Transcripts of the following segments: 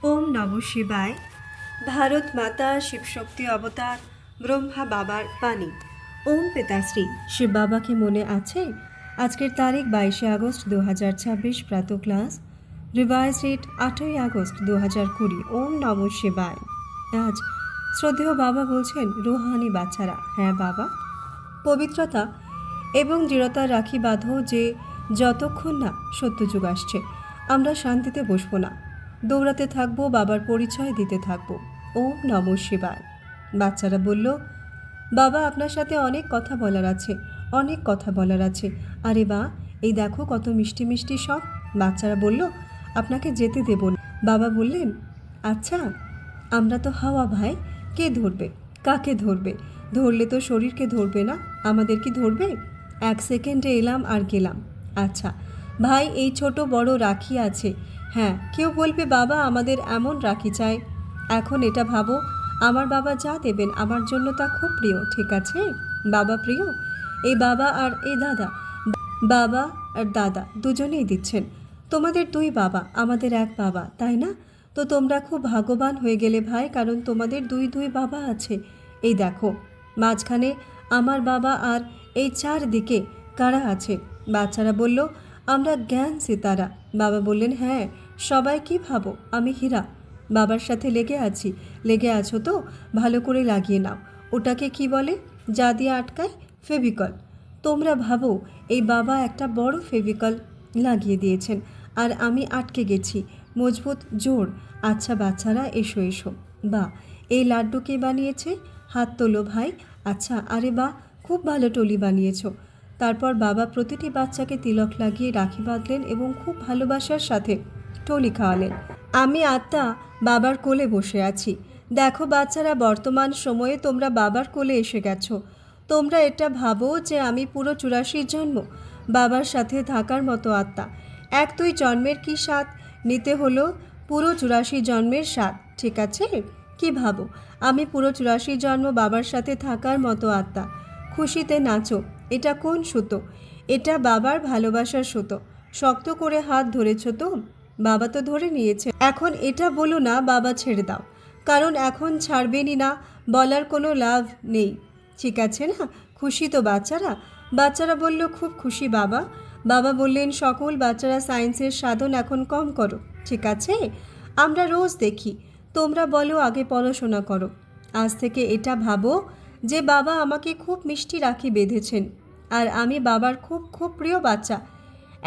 ওম নম শিবায়। ভারত মাতা শিবশক্তি অবতার ব্রহ্মা বাবার বাণী। ওম পিতাশ্রী শিব বাবাকে মনে আছে? আজকের তারিখ 22 আগস্ট 2026, প্রাত ক্লাস, রিভাইজ ডেট 8 আগস্ট 2020। ওম নম শিবায়। আজ শ্রদ্ধেয় বাবা বলছেন, রুহানি বাচ্চারা, হ্যাঁ বাবা, পবিত্রতা এবং দৃঢ়তা রাখি বাঁধো যে যতক্ষণ না সত্যযুগ আসছে আমরা শান্তিতে বসবো না, দৌড়াতে থাকবো, বাবার পরিচয় দিতে থাকবো। ওম নম শিবায়। বাচ্চারা বলল, বাবা আপনার সাথে অনেক কথা বলার আছে, অনেক কথা বলার আছে। আরে বা, এই দেখো কত মিষ্টি মিষ্টি সব। বাচ্চারা বলল, আপনাকে যেতে দেব না। বাবা বললেন, আচ্ছা, আমরা তো হাওয়া ভাই, কে ধরবে? কাকে ধরবে? ধরলে তো শরীরকে ধরবে না, আমাদের কি ধরবে? 1 সেকেন্ডে এলাম আর গেলাম। আচ্ছা ভাই, এই ছোট বড় রাখি আছে, হ্যাঁ, কেউ বলবে বাবা আমাদের এমন রাখি চাই। এখন এটা ভাবো, আমার বাবা যা দেবেন আমার জন্য তা খুব প্রিয়, ঠিক আছে? বাবা প্রিয়, এই বাবা আর এই দাদা, বাবা আর দাদা দুজনেই দিচ্ছেন। তোমাদের 2 বাবা, আমাদের 1 বাবা, তাই না? তো তোমরা খুব ভাগ্যবান হয়ে গেলে ভাই, কারণ তোমাদের 2 বাবা আছে। এই দেখো মাঝখানে আমার বাবা, আর এই 4 দিকে কারা আছে? বাচ্চারা বলল, আমরা জ্ঞান সিতারা। বাবা বললেন, হ্যাঁ, সবাই কি ভাবো আমি হীরা? বাবার সাথে লেগে আছি। লেগে আছো তো ভালো করে লাগিয়ে নাও। ওটাকে কি বলে যা দিয়ে আটকায়? ফেভিকল। তোমরা ভাবো এই বাবা একটা বড় ফেভিকল লাগিয়ে দিয়েছেন আর আমি আটকে গেছি, মজবুত জোর। আচ্ছা বাচ্চারা, এসো এসো। বা, এই লাড্ডু কে বানিয়েছে? হাত তোলো ভাই। আচ্ছা, আরে বা, খুব ভালো টলি বানিয়েছো। তারপর বাবা প্রতিটি বাচ্চাকে তিলক লাগিয়ে রাখি বাঁধলেন এবং খুব ভালোবাসার সাথে টলি খাওয়ালেন। আমি আত্মা বাবার কোলে বসে আছি। দেখো বাচ্চারা, বর্তমান সময়ে তোমরা বাবার কোলে এসে গেছো। তোমরা এটা ভাবো যে আমি পুরো 84 জন্ম বাবার সাথে থাকার মতো আত্মা। 1-2 জন্মের কি স্বাদ নিতে হলো? পুরো 84 জন্মের স্বাদ, ঠিক আছে? কি ভাবো আমি পুরো 84 জন্ম বাবার সাথে থাকার মতো আত্মা। খুশিতে নাচো। এটা কোন সুতো? এটা বাবার ভালোবাসার সুতো। শক্ত করে হাত ধরেছ তো? বাবা তো ধরে নিয়েছে। এখন এটা বলো না বাবা ছেড়ে দাও, কারণ এখন ছাড়বেনই না, বলার কোনো লাভ নেই, ঠিক আছে না? খুশি তো বাচ্চারা? বাচ্চারা বলল, খুব খুশি বাবা। বাবা বললেন, সকল বাচ্চারা সায়েন্সের সাধন এখন কম করো, ঠিক আছে? আমরা রোজ দেখি, তোমরা বলো আগে পড়াশোনা করো। আজ থেকে এটা ভাবো যে বাবা আমাকে খুব মিষ্টি রাখি বেঁধেছেন আর আমি বাবার খুব খুব প্রিয় বাচ্চা।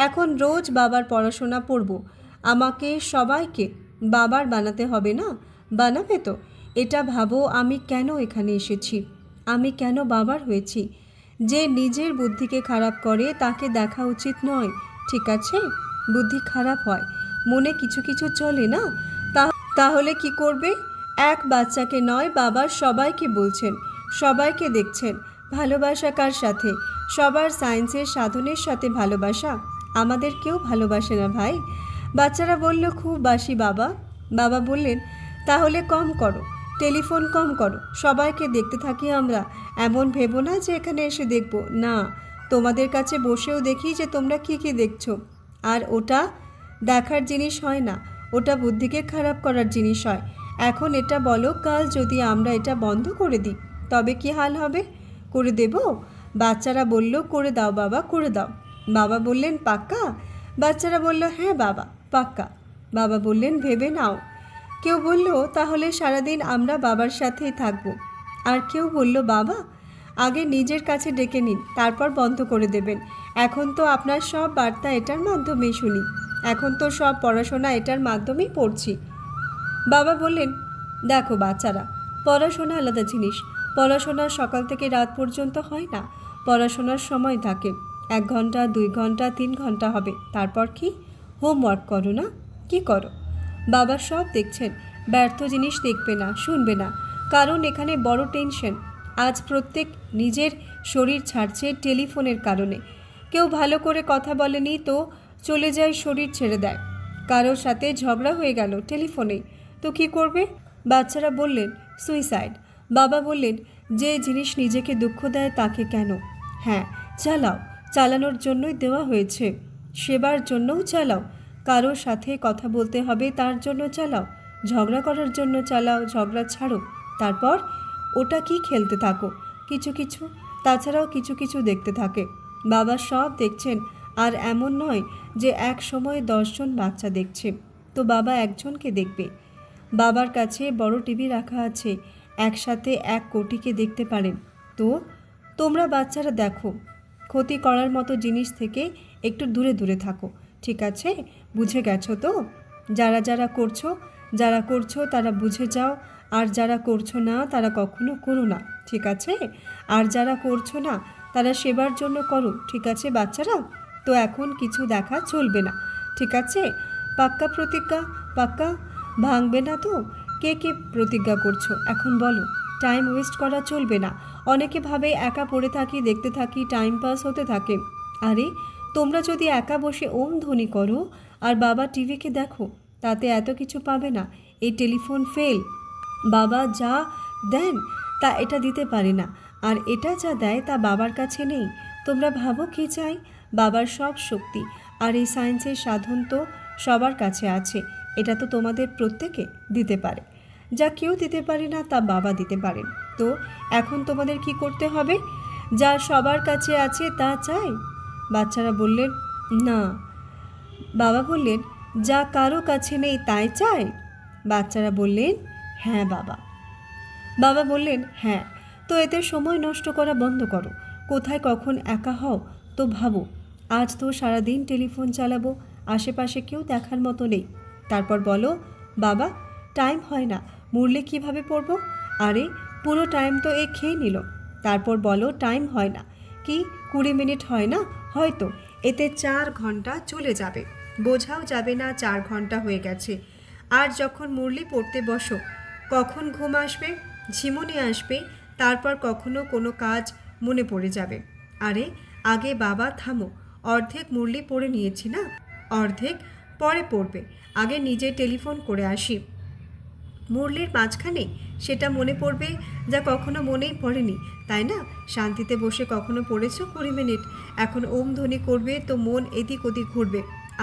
এখন রোজ বাবার পড়াশোনা পড়ব। আমাকে সবাইকে বাবার বানাতে হবে না? বানাবে তো? এটা ভাবো আমি কেন এখানে এসেছি, আমি কেন বাবার হয়েছি। যে নিজের বুদ্ধিকে খারাপ করে তাকে দেখা উচিত নয়, ঠিক আছে? বুদ্ধি খারাপ হয়, মনে কিছু কিছু চলে না, তাহলে কি করবে? এক বাচ্চাকে নয়, বাবার সবাইকে বলছেন, সবাইকে দেখছেন। ভালোবাসা কার সাথে? সবার সায়েন্সের সাধনের সাথে ভালোবাসা। আমাদের কেউ ভালোবাসে না ভাই। বাচ্চারা বলল, খুব বাসি বাবা। বাবা বললেন, তাহলে কম করো, টেলিফোন কম করো, সবাইকে দেখতে থাকি আমরা। এমন ভেবো না যে এখানে এসে দেখব না, তোমাদের কাছে বসেও দেখি যে তোমরা কি কি দেখছো। আর ওটা দেখার জিনিস হয় না, ওটা বুদ্ধিকে খারাপ করার জিনিস হয়। এখন এটা বলো, কাল যদি আমরা এটা বন্ধ করে দিই তবে কি হাল হবে? করে দেব? বাচ্চারা বলল, করে দাও বাবা, করে দাও। বাবা বললেন, পাক্কা? বাচ্চারা বলল, হ্যাঁ বাবা, পাক্কা। বাবা বললেন, ভেবে নাও। কেউ বলল, তাহলে সারাদিন আমরা বাবার সাথেই থাকবো। আর কেউ বলল, বাবা আগে নিজের কাছে ডেকে নিন, তারপর বন্ধ করে দেবেন। এখন তো আপনার সব বার্তা এটার মাধ্যমেই শুনি, এখন তো সব পড়াশোনা এটার মাধ্যমেই পড়ছি। বাবা বললেন, দেখো বাচ্চারা, পড়াশোনা আলাদা জিনিস। পড়াশোনা সকাল থেকে রাত পর্যন্ত হয় না, পড়াশোনার সময় থাকে 1 ঘন্টা, 2 ঘন্টা, 3 ঘন্টা হবে। তারপর কি? হোমওয়ার্ক করো না? কি করো? বাবা সব দেখছেন, ব্যর্থ জিনিস দেখবে না, শুনবে না, কারণ এখানে বড় টেনশন। আজ প্রত্যেক নিজের শরীর ছাড়ছে টেলিফোনের কারণে। কেউ ভালো করে কথা বলেনি তো চলে যায়, শরীর ছেড়ে দেয়। কারোর সাথে ঝগড়া হয়ে গেল টেলিফোনে, তো কি করবে? বাচ্চারা বললেন, সুইসাইড। বাবা বললেন, যে জিনিস নিজেকে দুঃখ দেয় তাকে কেন? হ্যাঁ, চালাও, চালানোর জন্যই দেওয়া হয়েছে, সেবার জন্যও চালাও। কারোর সাথে কথা বলতে হবে তার জন্য চালাও, ঝগড়া করার জন্য চালাও, ঝগড়া ছাড়ো, তারপর ওটা কি খেলতে থাকো কিছু কিছু, তাছাড়াও কিছু কিছু দেখতে থাকে। বাবা সব দেখছেন, আর এমন নয় যে এক সময় 10জন বাচ্চা দেখছে, তো বাবা একজনকে দেখবে। বাবার কাছে বড় টিভি রাখা আছে, একসাথে 1 কোটিকে দেখতে পারেন। তো তোমরা বাচ্চারা দেখো, ক্ষতি করার মতো জিনিস থেকে একটু দূরে দূরে থাকো, ঠিক আছে? বুঝে গেছো তো? যারা করছো তারা বুঝে যাও, আর যারা করছো না তারা কখনো করো না, ঠিক আছে? আর যারা করছো না তারা সেবার জন্য করো, ঠিক আছে বাচ্চারা? তো এখন কিছু দেখা চলবে না, ঠিক আছে? পাক্কা প্রতিজ্ঞা? পাক্কা? ভাঙবে না তো? কে কে প্রতিজ্ঞা করছো এখন বলো? টাইম ওয়েস্ট করা চলবে না। অনেকে ভাবে একা পড়ে থাকি, দেখতে থাকি, টাইম পাস হতে থাকে। আরে তোমরা যদি একা বসে ওম ধ্বনি করো আর বাবা টিভিকে দেখো, তাতে এত কিছু পাবে না। এই টেলিফোন ফেল। বাবা যা দেন তা এটা দিতে পারে না, আর এটা যা দেয় তা বাবার কাছে নেই। তোমরা ভাবো কী চাই? বাবার সব শক্তি আর এই সায়েন্সের সাধন তো সবার কাছে আছে। এটা তো তোমাদের প্রত্যেকে দিতে পারে। যা কেউ দিতে পারে না তা বাবা দিতে পারেন। তো এখন তোমাদের কি করতে হবে? যা সবার কাছে আছে তা চাই? বাচ্চারা বললেন না। বাবা বললেন যা কারো কাছে নেই তাই চাই? বাচ্চারা বললেন হ্যাঁ বাবা। বাবা বললেন হ্যাঁ, তো এতে সময় নষ্ট করা বন্ধ করো। কোথায় কখন একা হও তো ভাবো। আজ তো সারাদিন টেলিফোন চালাবো, আশেপাশে কেউ দেখার মতো নেই। তারপর বলো বাবা টাইম হয় না, মরলে কিভাবে পড়বো? আরে পুরো টাইম তো এ খেয়ে নিল। তারপর বলো টাইম হয় না, কি 20 মিনিট হয় না? হয়তো এতে 4 ঘন্টা চলে যাবে, বোঝাও যাবে না 4 ঘন্টা হয়ে গেছে। আর যখন মুরলি পড়তে বসো, কখন ঘুম আসবে, ঝিমুনি আসবে, তারপর কখনো কোনো কাজ মনে পড়ে যাবে। আরে আগে বাবা থামো, অর্ধেক মুরলি পড়ে নিয়েছি না, অর্ধেক পরে পড়বে। আগে নিজে টেলিফোন করে আসি। মুরলির মাঝখানে সেটা মনে পড়বে যা কখনো মনেই পড়েনি, তাই না? শান্তিতে বসে কখনো পড়েছো 20 মিনিট, এখন ওম ধ্বনি করবে তো মন এদিক ওদিক ঘুরবে।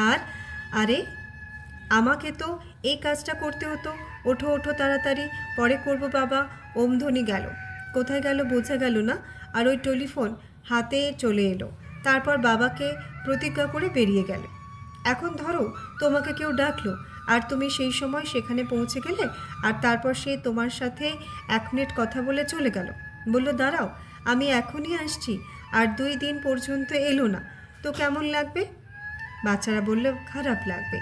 আর আরে আমাকে তো এই কাজটা করতে হতো, ওঠো ওঠো তাড়াতাড়ি, পরে করব বাবা। ওম ধ্বনি গেল, কোথায় গেল বোঝা গেল না, আর ওই টেলিফোন হাতে চলে এলো। তারপর বাবাকে প্রতিজ্ঞা করে বেরিয়ে গেল। এখন ধরো তোমাকে কেউ ডাকলো, আর তুমি সেই সময় সেখানে পৌঁছে গেলে, আর তারপর সে তোমার সাথে 1 মিনিট কথা বলে চলে গেল, বলল দাঁড়াও আমি এখনই আসছি, আর 2 দিন পর্যন্ত এলো না, তো কেমন লাগবে? বাচ্চারা বলল খারাপ লাগবে।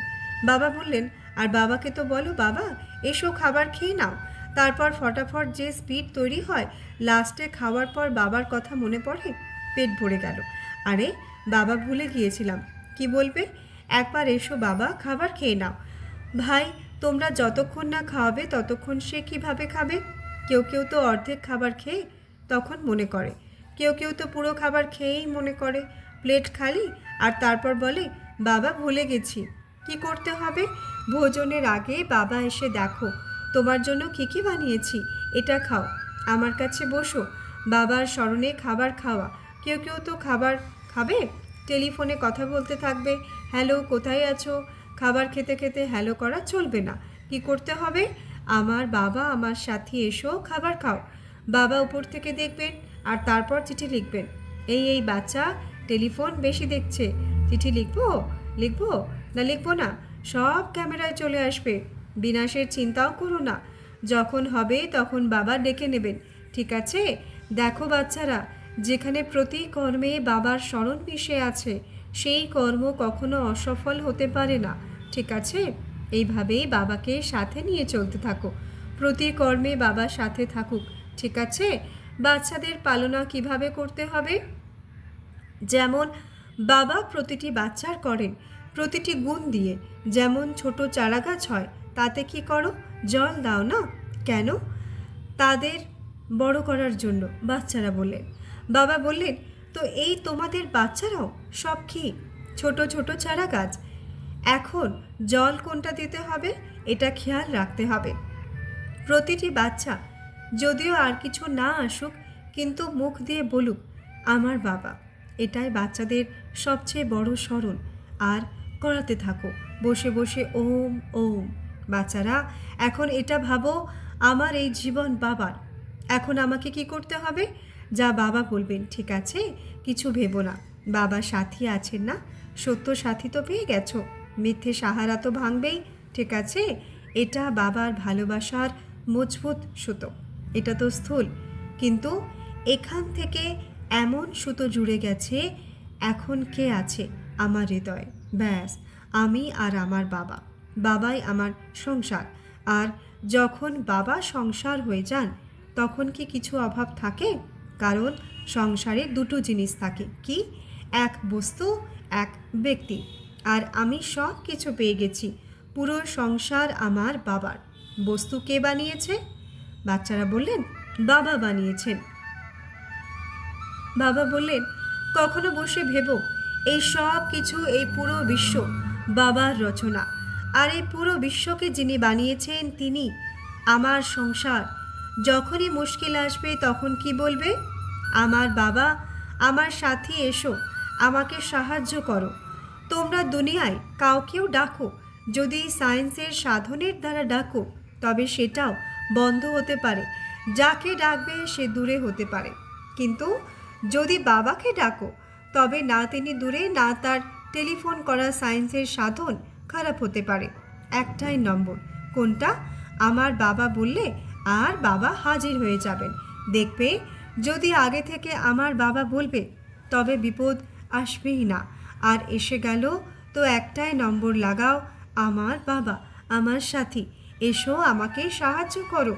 বাবা বললেন আর বাবাকে তো বলো বাবা এসো খাবার খেয়ে নাও। তারপর ফটাফট যে স্পিড তৈরি হয়, লাস্টে খাওয়ার পর বাবার কথা মনে পড়ে, পেট ভরে গেল। আরে বাবা ভুলে গিয়েছিলাম, কি বলবে? একবার এসো বাবা খাবার খেয়ে নাও। ভাই তোমরা যতক্ষণ না খাওয়াবে ততক্ষণ সে কিভাবে খাবে? কেউ কেউ তো অর্ধেক খাবার খেয়ে তখন মনে করে, কেউ কেউ তো পুরো খাবার খেয়েই মনে করে। প্লেট খালি আর তারপর বলে বাবা ভুলে গেছি। কি করতে হবে? ভোজনের আগে বাবা এসে দেখো তোমার জন্য কী কী বানিয়েছি, এটা খাও, আমার কাছে বসো, বাবার স্মরণে খাবার খাওয়া। কেউ কেউ তো খাবার খাবে, টেলিফোনে কথা বলতে থাকবে, হ্যালো কোথায় আছো? খাবার খেতে খেতে হ্যালো করা চলবে না। কি করতে হবে? আমার বাবা আমার সাথে এসো খাবার খাও। বাবা উপর থেকে দেখবেন আর তারপর চিঠি লিখবেন, এই বাচ্চা টেলিফোন বেশি দেখছে, চিঠি লিখবো? লিখবো না লিখবো না, সব ক্যামেরায় চলে আসবে। বিনাশের চিন্তাও করো না, যখন হবে তখন বাবা ডেকে নেবেন, ঠিক আছে? দেখো বাচ্চারা, যেখানে প্রতি কর্মে বাবার স্মরণ মিশে আছে সেই কর্ম কখনো অসফল হতে পারে না, ঠিক আছে? এইভাবেই বাবাকে সাথে নিয়ে চলতে থাকো, প্রতি কর্মে বাবার সাথে থাকুক, ঠিক আছে? বাচ্চাদের পালনা কিভাবে করতে হবে? যেমন বাবা প্রতিটি বাচ্চার করেন, প্রতিটি গুণ দিয়ে। যেমন ছোট চারাগাছ হয়, তাতে কি করো? জল দাও না কেন? তাদের বড় করার জন্য, বাচ্চারা বললেন। বাবা বললেন তো এই তোমাদের বাচ্চারাও সব কি ছোট ছোট চারা গাছ? এখন জল কোনটা দিতে হবে এটা খেয়াল রাখতে হবে। প্রতিটি বাচ্চা যদিও আর কিছু না আসুক, কিন্তু মুখ দিয়ে বলুক আমার বাবা, এটাই বাচ্চাদের সবচেয়ে বড় স্মরণ। আর করাতে থাকো বসে বসে ওম ওম, বাচ্চারা, এখন এটা ভাবো, আমার এই জীবন বাবার। এখন আমাকে কি করতে হবে? যা বাবা বলবেন, ঠিক আছে? কিছু ভেবো না, বাবার সাথী আছেন না? সত্য সাথী তো পেয়ে গেছো, মিথ্যে সাহারা তো ভাঙবেই, ঠিক আছে? এটা বাবার ভালোবাসার মজবুত সুতো। এটা তো স্থূল, কিন্তু এখান থেকে এমন সুতো জুড়ে গেছে, এখন কে আছে আমার হৃদয়ে? ব্যাস, আমি আর আমার বাবা। বাবাই আমার সংসার। আর যখন বাবা সংসার হয়ে যান, তখন কি কিছু অভাব থাকে? কারণ সংসারে দুটো জিনিস থাকে, কি? এক বস্তু, এক ব্যক্তি। আর আমি সব কিছু পেয়ে গেছি। পুরো সংসার আমার বাবার। বস্তু কে বানিয়েছে? বাচ্চারা বললেন, বাবা বানিয়েছেন। বাবা বললেন, কখনো বসে ভেবো, এই সব কিছু, এই পুরো বিশ্ব বাবার রচনা। আর এই পুরো বিশ্বকে যিনি বানিয়েছেন তিনি আমার সংসার। যখনই মুশকিল আসবে তখন কি বলবে? আমার বাবা, আমার সাথী এসো, আমাকে সাহায্য করো। তোমরা দুনিয়ায় কাউকেও ডাকো, যদি সায়েন্সের সাধনের দ্বারা ডাকো, তবে সেটাও বন্ধ হতে পারে। যাকে ডাকবে সে দূরে হতে পারে, কিন্তু যদি বাবাকে ডাকো, তবে না তিনি দূরে, না তার টেলিফোন করা সায়েন্সের সাধন খারাপ হতে পারে। একটাই নম্বর, কোনটা? আমার বাবা বললে আর বাবা হাজির হয়ে যাবেন। দেখবে, যদি আগে থেকে আমার বাবা বলবে, তবে বিপদ আসবেই না। আর এসে গেল তো একটাই নম্বর লাগাও, আমার বাবা, আমার সাথী, এসো আমাকে সাহায্য করো।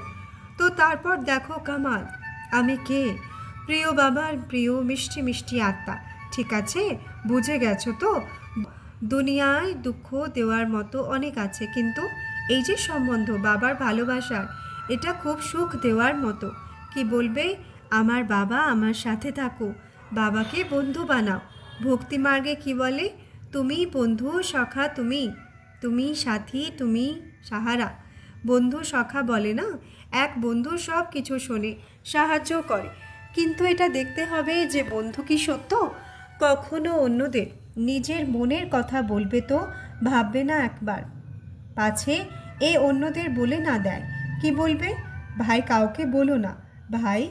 তো তারপর দেখো কামাল, আমি কে? প্রিয় বাবার প্রিয় মিষ্টি মিষ্টি আত্মা। ঠিক আছে, বুঝে গেছো তো? দুনিয়ায় দুঃখ দেওয়ার মতো অনেক আছে, কিন্তু এই যে সম্বন্ধ বাবার ভালোবাসার, এটা খুব সুখ দেওয়ার মতো। কি বলবে? আমার বাবা, আমার সাথে থাকো, বাবাকে বন্ধু বানাও। ভক্তি মার্গে কি বলে? তুমি বন্ধু সখা, তুমি তুমি সাথী, তুমি সাহারা। বন্ধু সখা বলে না, এক বন্ধু সব কিছু শোনে, সাহায্য করে, কিন্তু এটা দেখতে হবে যে বন্ধু কি সত্য? কখনো অন্যদের নিজের মনের কথা বলবে তো ভাববে না একবার, পাছে এ অন্যদের বলে না দেয়। কি বলবে? ভাই কাউকে বলো না। ভাই,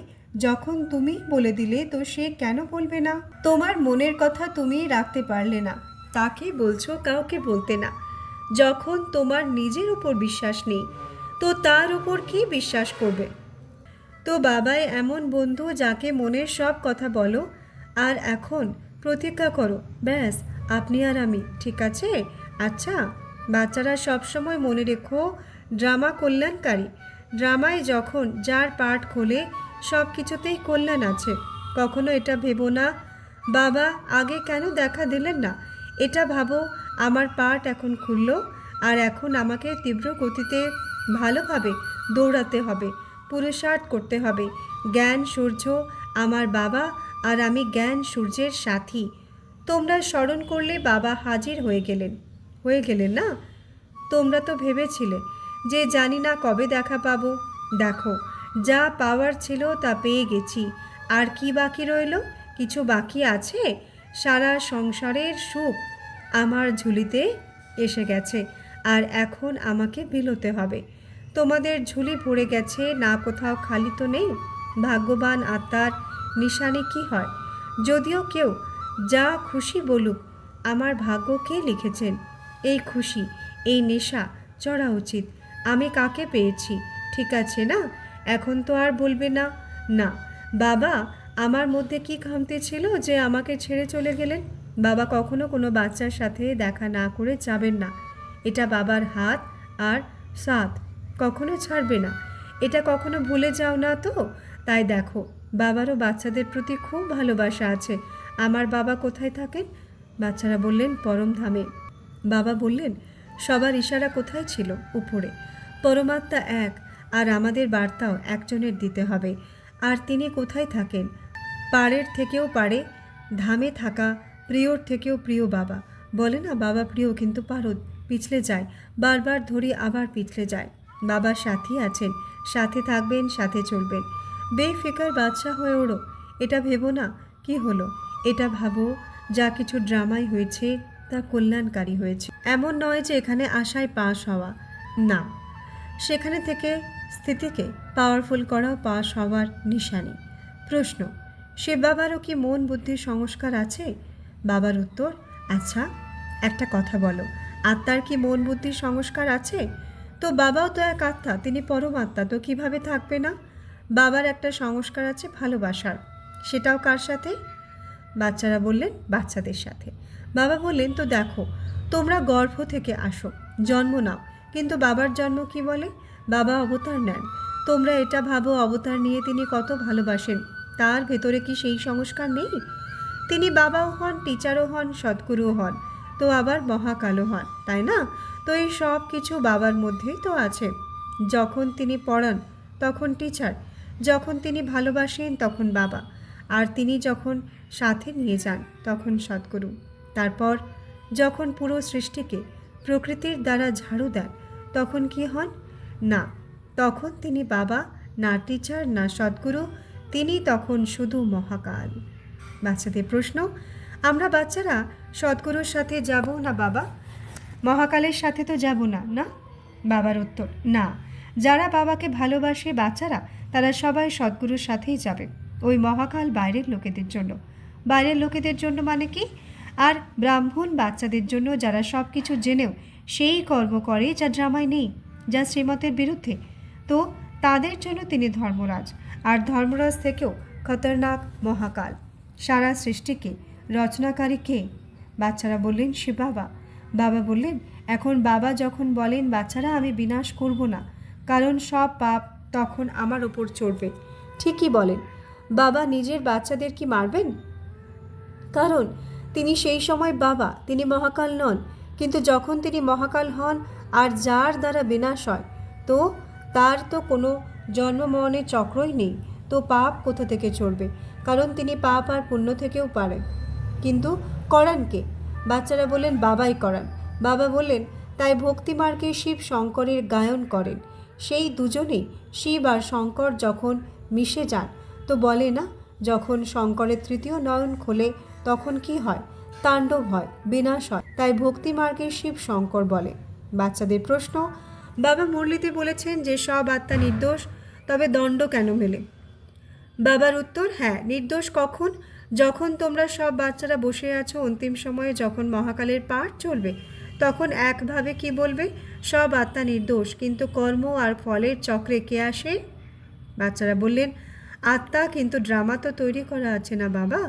যখন তুমি বলে দিলে তো সে কেন বলবে না? তোমার মনের কথা তুমি রাখতে পারলে না, তাকে বলছো কাউকে বলতে না। যখন তোমার নিজের উপর বিশ্বাস নেই, তো তার উপর কি বিশ্বাস করবে? তো বাবাই এমন বন্ধু যাকে মনের সব কথা বলো, আর এখন প্রতিজ্ঞা করো, ব্যাস আপনি আর আমি, ঠিক আছে? আচ্ছা বাচ্চারা, সবসময় মনে রেখো, ড্রামা কল্যাণকারী। ড্রামায় যখন যার পার্ট খোলে, সব কিছুতেই কল্যাণ আছে। কখনো এটা ভেবো না, বাবা আগে কেন দেখা দিলেন না। এটা ভাবো, আমার পার্ট এখন খুলল, আর এখন আমাকে তীব্র গতিতে ভালোভাবে দৌড়াতে হবে, পুরুষার্থ করতে হবে। জ্ঞান সূর্য আমার বাবা, আর আমি জ্ঞান সূর্যের সাথী। তোমরা স্মরণ করলে বাবা হাজির হয়ে গেলেন না? তোমরা তো ভেবেছিলে যে জানি না কবে দেখা পাবো। দেখো, যা পাওয়ার ছিল তা পেয়ে গেছি। আর কি বাকি রইল? কিছু বাকি আছে? সারা সংসারের সুখ আমার ঝুলিতে এসে গেছে, আর এখন আমাকে বিলোতে হবে। তোমাদের ঝুলি ভরে গেছে না, কোথাও খালি তো নেই। ভাগ্যবান আত্মার নিশানি কি হয়? যদিও কেউ যা খুশি বলুক, আমার ভাগ্য কে লিখেছেন? এই খুশি, এই নেশা চড়া উচিত। আমি কাকে পেয়েছি, ঠিক আছে না? এখন তো আর বলবে না, না বাবা আমার মধ্যে কি খামতি ছিল যে আমাকে ছেড়ে চলে গেলেন। বাবা কখনো কোনো বাচ্চার সাথে দেখা না করে যাবেন না। এটা বাবার হাত আর সাথ, কখনো ছাড়বে না। এটা কখনো ভুলে যাও না তো। তাই দেখো, বাবারও বাচ্চাদের প্রতি খুব ভালোবাসা আছে। আমার বাবা কোথায় থাকেন? বাচ্চারা বললেন, পরমধামে। বাবা বললেন, সবার ইশারা কোথায় ছিল? উপরে। পরমাত্মা এক, আর আমাদের বার্তাও একজনের দিতে হবে। আর তিনি কোথায় থাকেন? পাড়ের থেকেও পারে, ধামে থাকা প্রিয়র থেকেও প্রিয় বাবা। বলে না, বাবা প্রিয় কিন্তু পারদ পিছলে যায়, বারবার ধরি আবার পিছলে যায়। বাবার সাথী আছেন, সাথে থাকবেন, সাথে চলবেন। বেফিকার বাদশা হয়ে ওড়ো। এটা ভেবো না কি হলো, এটা ভাবো যা কিছু ড্রামাই হয়েছে তা কল্যাণকারী হয়েছে। এমন নয় যে এখানে আশায় পাশ হওয়া। না, সেখানে থেকে স্থিতিকে পাওয়ারফুল করাও পাস হওয়ার নিশানি। প্রশ্ন, শিব বাবারও কি মন বুদ্ধির সংস্কার আছে? বাবার উত্তর, আচ্ছা একটা কথা বলো, আত্মার কি মন বুদ্ধির সংস্কার আছে? তো বাবাও তো এক আত্মা, তিনি পরমাত্মা, তো কিভাবে থাকবে না? বাবার একটা সংস্কার আছে ভালোবাসার, সেটাও কার সাথে? বাচ্চারা বললেন বাচ্চাদের সাথে। বাবা বললেন, তো দেখো, তোমরা গর্ভ থেকে আসো, জন্ম নাও, কিন্তু বাবার জন্ম কি বলে? বাবা অবতার নেন। তোমরা এটা ভাবো অবতার নিয়ে তিনি কত ভালোবাসেন, তার ভেতরে কি সেই সংস্কার নেই? তিনি বাবাও হন, টিচারও হন, সদ্গুরুও হন, তো আবার মহাকালও হন, তাই না? তো এই সব কিছু বাবার মধ্যেই তো আছে। যখন তিনি পড়ান তখন টিচার, যখন তিনি ভালোবাসেন তখন বাবা, আর তিনি যখন সাথে নিয়ে যান তখন সদ্গুরু। তারপর যখন পুরো সৃষ্টিকে প্রকৃতির দ্বারা ঝাড়ু দেন তখন কি হন? না, তখন তিনি বাবা, না টিচার, না সদ্গুরু, তিনি তখন শুধু মহাকাল। বাচ্চাদের প্রশ্ন, আমরা বাচ্চারা সদ্গুরুর সাথে যাব না বাবা? মহাকালের সাথে তো যাব না, না? বাবার উত্তর, না, যারা বাবাকে ভালোবাসে বাচ্চারা, তারা সবাই সদ্গুরুর সাথেই যাবে। ওই মহাকাল বাইরের লোকেদের জন্য। বাইরের লোকেদের জন্য মানে কি? আর ব্রাহ্মণ বাচ্চাদের জন্য, যারা সব কিছু জেনেও সেই কর্ম করে যা ড্রামায় নেই, যা শ্রীমতের বিরুদ্ধে, তো তাদের জন্য তিনি ধর্মরাজ। আর ধর্মরাজ থেকেও খতরনাক মহাকাল। সারা সৃষ্টিকে রচনাকারী কে? বাচ্চারা বললেন শিব বাবা। বাবা বললেন, এখন বাবা যখন বলেন বাচ্চারা আমি বিনাশ করব না, কারণ সব পাপ তখন আমার ওপর চড়বে, ঠিকই বলেন। বাবা নিজের বাচ্চাদের কি মারবেন? কারণ তিনি সেই সময় বাবা, তিনি মহাকাল নন। কিন্তু যখন তিনি মহাকাল হন আর যার দ্বারা বিনাশ হয়, তো তার তো কোনো জন্ম মরণের চক্রই নেই, তো পাপ কোথা থেকে চড়বে? কারণ তিনি পাপ আর পুণ্য থেকেও পারেন। কিন্তু করান কে? বাচ্চারা বললেন বাবাই করান। বাবা বললেন, তাই ভক্তিমার্গে শিব শঙ্করের গায়ন করেন। সেই দুজনেই, শিব আর শঙ্কর যখন মিশে যান, তো বলে না, যখন শঙ্করের তৃতীয় নয়ন খোলে তখন কি হয়? তাণ্ডব হয়, বিনাশ হয়। তাই ভক্তিমার্গে শিব শঙ্কর বলে। বাচ্চাদের প্রশ্ন, বাবা মুরলিতে বলেছেন যে সব আত্মা নির্দোষ, তবে দণ্ড কেন মেলে? বাবার উত্তর, হ্যাঁ, নির্দোষ কখন? যখন তোমরা সব বাচ্চারা বসে আছো অন্তিম সময়ে, যখন মহাকালের পাঠ চলবে, তখন একভাবে কি বলবে? সব আত্মা নির্দোষ, কিন্তু কর্ম আর ফলের চক্রে কে আসে? বাচ্চারা বললেন, আত্মা, কিন্তু ড্রামা তো তৈরি করা আছে না বাবা?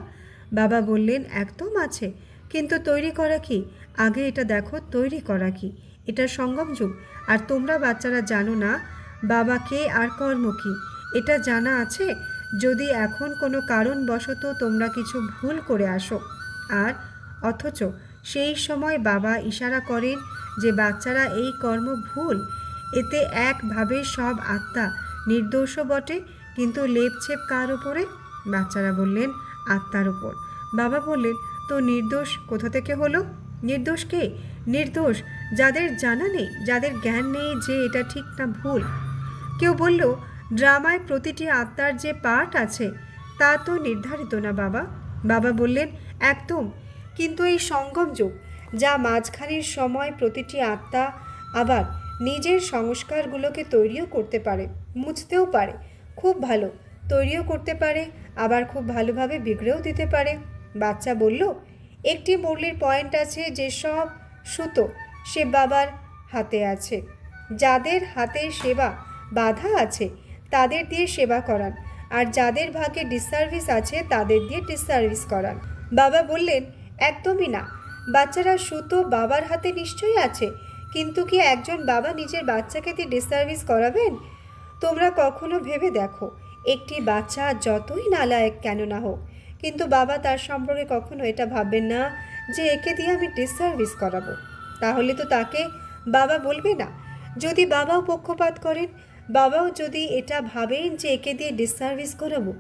বাবা বললেন, একদম আছে, কিন্তু তৈরি করা কি? আগে এটা দেখো তৈরি করা কি। এটা সঙ্গম যুগ, আর তোমরা বাচ্চারা জানো না বাবা কে আর কর্ম কি। এটা জানা আছে যদি এখন কোনো কারণবশত তোমরা কিছু ভুল করে আসো, আর অথচ সেই সময় বাবা ইশারা করেন যে বাচ্চারা এই কর্ম ভুল, এতে একভাবে সব আত্মা নির্দোষও বটে, কিন্তু লেপছেপ কার ওপরে? বাচ্চারা বললেন, আত্মার ওপর। বাবা বললেন, তো নির্দোষ কোথা থেকে হলো? নির্দোষ কে? নির্দোষ যাদের জানা নেই, যাদের জ্ঞান নেই যে এটা ঠিক না ভুল। কেউ বলল, ড্রামায় প্রতিটি আত্মার যে পার্ট আছে তা তো নির্ধারিত না বাবা? বাবা বললেন, একদম, কিন্তু এই সঙ্গম যুগ, যা মাঝখানের সময়, প্রতিটি আত্মা আবার নিজের সংস্কারগুলোকে তৈরিও করতে পারে, মুছতেও পারে, খুব ভালো তৈরিও করতে পারে, আবার খুব ভালোভাবে বিগড়েও দিতে পারে। বাচ্চা বলল, একটি মুরলির পয়েন্ট আছে যে সব সুতো সে বাবার হাতে আছে, যাদের হাতে সেবা বাধা আছে তাদের দিয়ে সেবা করান, আর যাদের ভাগে ডিসসার্ভিস আছে তাদের দিয়ে ডিসসার্ভিস করান। বাবা বললেন, একদমই না। বাচ্চারা, সুতো বাবার হাতে নিশ্চয়ই আছে, কিন্তু কি একজন বাবা নিজের বাচ্চাকে দিয়ে ডিসসার্ভিস করাবেন? তোমরা কখনো ভেবে দেখো, একটি বাচ্চা যতই নালায়েক কেন না হোক, কিন্তু বাবা তার সম্পর্কে কখনো এটা ভাববেন না যে একে দিয়ে আমি ডিসসার্ভিস করাবো। তাহলে তো তাকে বাবা বলবে না। যদি বাবাও পক্ষপাত করেন, বাবাও যদি এটা ভাবেন যে একে দিয়ে ডিসসার্ভিস করাবো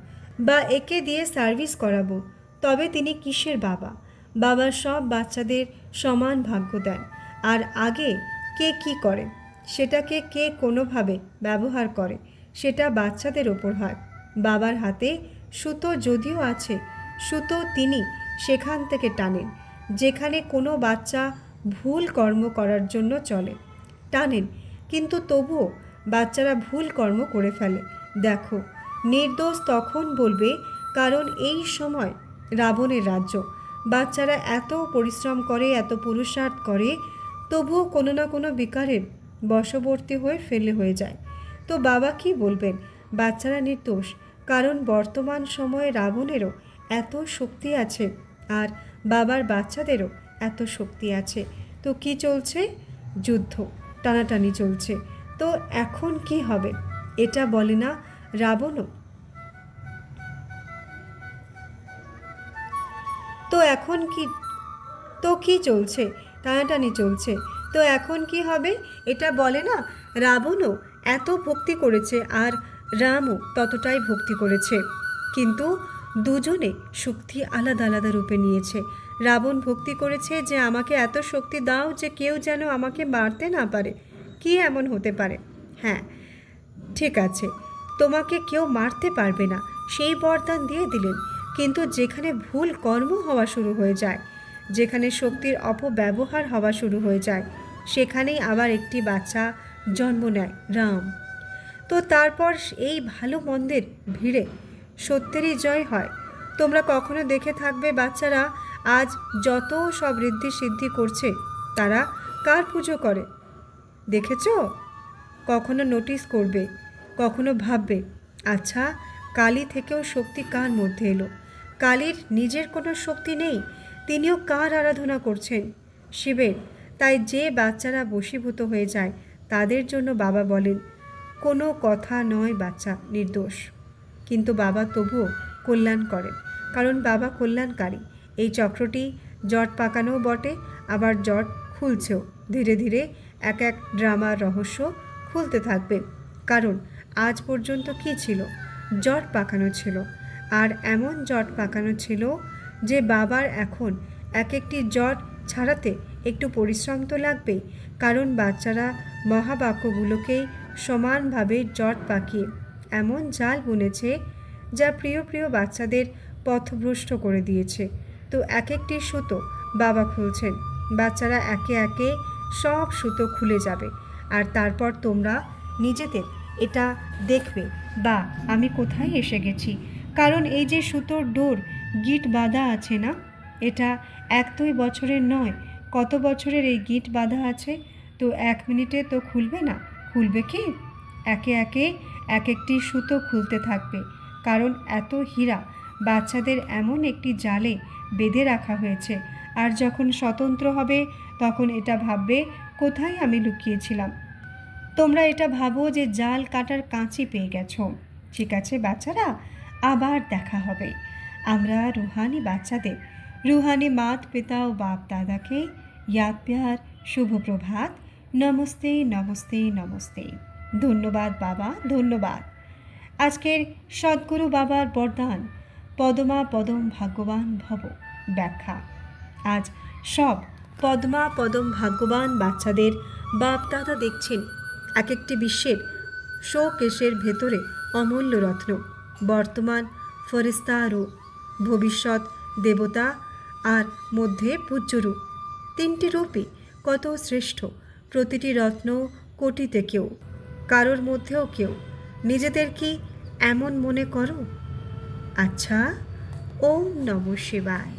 বা একে দিয়ে সার্ভিস করাবো, তবে তিনি কিসের বাবা? বাবা সব বাচ্চাদের সমান ভাগ্য দেন, আর আগে কে কি করে, সেটাকে কে কোনোভাবে ব্যবহার করে, সেটা বাচ্চাদের ওপর হয়। বাবার হাতে সুতো যদিও আছে, সুতো তিনি সেখান থেকে টানেন যেখানে কোনো বাচ্চা ভুল কর্ম করার জন্য চলে, টানেন কিন্তু তবুও বাচ্চারা ভুল কর্ম করে ফেলে। দেখো, নির্দোষ তখন বলবে কারণ এই সময় রাবণের রাজ্য। বাচ্চারা এত পরিশ্রম করে, এত পুরুষার্থ করে, তবুও কোনো না কোনো বিকারের বশবর্তী হয়ে যায়। তো বাবা কি বলবেন? বাচ্চারা নির্দোষ, কারণ বর্তমান সময়ে রাবণেরও এত শক্তি আছে আর বাবার বাচ্চাদেরও এত শক্তি আছে। তো কি চলছে? যুদ্ধ, টানাটানি চলছে। তো এখন কি হবে? এটা বলে না রাবণও? তো এখন কি তো কি চলছে? টানাটানি চলছে। তো এখন কি হবে? এটা বলে না রাবণও এত ভক্তি করেছে আর রামও ততটাই ভক্তি করেছে, কিন্তু দুজনে শক্তি আলাদা আলাদা রূপে নিয়েছে। রাবণ ভক্তি করেছে যে আমাকে এত শক্তি দাও যে কেউ যেন আমাকে মারতে না পারে। কি এমন হতে পারে? হ্যাঁ, ঠিক আছে, তোমাকে কেউ মারতে পারবে না, সেই বরদান দিয়ে দিলেন। কিন্তু যেখানে ভুল কর্ম হওয়া শুরু হয়ে যায়, যেখানে শক্তির অপব্যবহার হওয়া শুরু হয়ে যায়, সেখানেই আবার একটি বাচ্চা জন্ম নেয়, রাম। তো তারপর এই ভালো মন্দের ভিড়ে সত্যেরই জয় হয়। তোমরা কখনো দেখে থাকবে বাচ্চারা আজ যত সব ঋদ্ধি সিদ্ধি করছে, তারা কার পুজো করে? দেখেছো? কখনো নোটিস করবে, কখনো ভাববে, আচ্ছা, কালী থেকেও শক্তি কার মধ্যে এলো? কালীর নিজের কোনো শক্তি নেই, তিনিও কার আরাধনা করছেন? শিবের। তাই যে বাচ্চারা বশীভূত হয়ে যায়, তাদের জন্য বাবা বলেন, কোনো কথা নয় বাচ্চা, নির্দোষ। কিন্তু বাবা তবুও কল্যাণ করেন, কারণ বাবা কল্যাণকারী। এই চক্রটি জট পাকানোও বটে, আবার জট খুলছেও। ধীরে ধীরে এক এক ড্রামার রহস্য খুলতে থাকবে, কারণ আজ পর্যন্ত কি ছিল? জট পাকানো ছিল। আর এমন জট পাকানো ছিল যে বাবার এখন এক একটি জট ছাড়াতে একটু পরিশ্রম তো লাগবেই, কারণ বাচ্চারা মহাবাক্যগুলোকেই সমানভাবে জট পাকিয়ে এমন জাল বুনেছে যা প্রিয় প্রিয় বাচ্চাদের পথভ্রষ্ট করে দিয়েছে। তো এক একটি সুতো বাবা খুলছেন, বাচ্চারা একে একে সব সুতো খুলে যাবে। আর তারপর তোমরা নিজেদের এটা দেখবে, বা আমি কোথায় এসে গেছি। কারণ এই যে সুতোর ডোর গিট বাঁধা আছে না, এটা 1-2 বছরের নয়, কত বছরের এই গিট বাঁধা আছে। তো 1 মিনিটে তো খুলবে না, খুলবে কি? একে একে এক একটি সুতো খুলতে থাকবে, কারণ এত হীরা বাচ্চাদের এমন একটি জালে বেঁধে রাখা হয়েছে। আর যখন স্বতন্ত্র হবে, তখন এটা ভাববে, কোথায় আমি লুকিয়েছিলাম? তোমরা এটা ভাবো যে জাল কাটার কাঁচি পেয়ে গেছো। ঠিক আছে বাচ্চারা, আবার দেখা হবে। আমরা রুহানি বাচ্চাদের, রুহানি মাত পিতা ও বাপ দাদাকে ইয়াদ প্যার, শুভ প্রভাত, নমস্তে নমস্তে নমস্তে। ধন্যবাদ বাবা, ধন্যবাদ। আজকের সদ্গুরু বাবার বরদান, পদমা পদম ভাগ্যবান ভব ব্যাখ্যা। আজ সব পদমা পদম ভাগ্যবান বাচ্চাদের বাপ দাদা দেখছেন এক একটি বিশ্বের শোকেশের ভেতরে অমূল্য রত্ন, বর্তমান ফরিস্তা রূপ, ভবিষ্যৎ দেবতা, আর মধ্যে পূজ্য রূপ। 3টি রূপই কত শ্রেষ্ঠ, প্রতিটি রত্ন কোটিতে কেউ, কারোর মধ্যেও কেউ। নিজেদের কি এমন মনে করো? আচ্ছা, ওম নমঃ শিবায়।